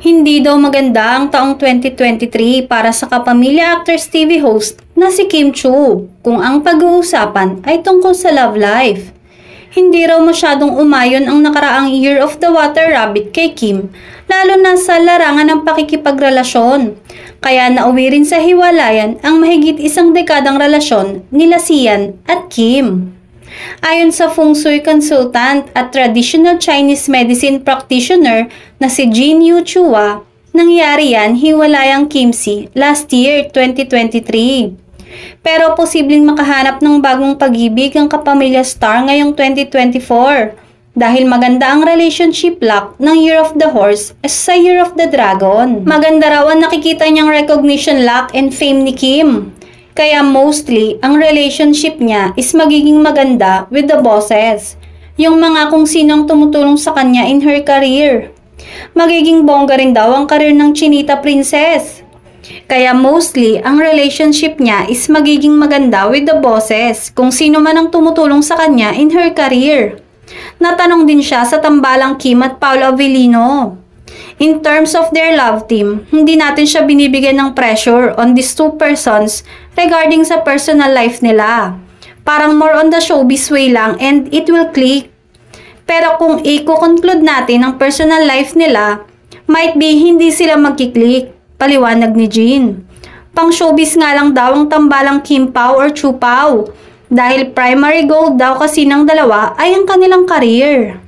Hindi daw maganda ang taong 2023 para sa kapamilya actors TV host na si Kim Chiu kung ang pag-uusapan ay tungkol sa love life. Hindi raw masyadong umayon ang nakaraang Year of the Water Rabbit kay Kim, lalo na sa larangan ng pakikipagrelasyon. Kaya nauwi rin sa hiwalayan ang mahigit isang dekadang relasyon nila Sian at Kim. Ayon sa Feng Shui consultant at traditional Chinese medicine practitioner na si Jin Yu Chua, nangyari yan hiwalayang Kim Si last year 2023. Pero posibleng makahanap ng bagong pag-ibig ang kapamilya star ngayong 2024 dahil maganda ang relationship luck ng Year of the Horse sa Year of the Dragon. Maganda raw ang nakikita niyang recognition luck and fame ni Kim. Kaya mostly, ang relationship niya is magiging maganda with the bosses. Yung mga kung sinong tumutulong sa kanya in her career. Magiging bongga rin daw ang career ng Chinita Princess. Kaya mostly, ang relationship niya is magiging maganda with the bosses kung sino man ang tumutulong sa kanya in her career. Natanong din siya sa tambalang Kim at Paolo Avellino. In terms of their love team, hindi natin siya binibigyan ng pressure on these two persons regarding sa personal life nila. Parang more on the showbiz way lang and it will click. Pero kung i-conclude natin ang personal life nila, might be hindi sila magkiklik, paliwanag ni Jin. Pang showbiz nga lang daw ang tambalang Kim Pao or Chu Pao dahil primary goal daw kasi ng dalawa ay ang kanilang career.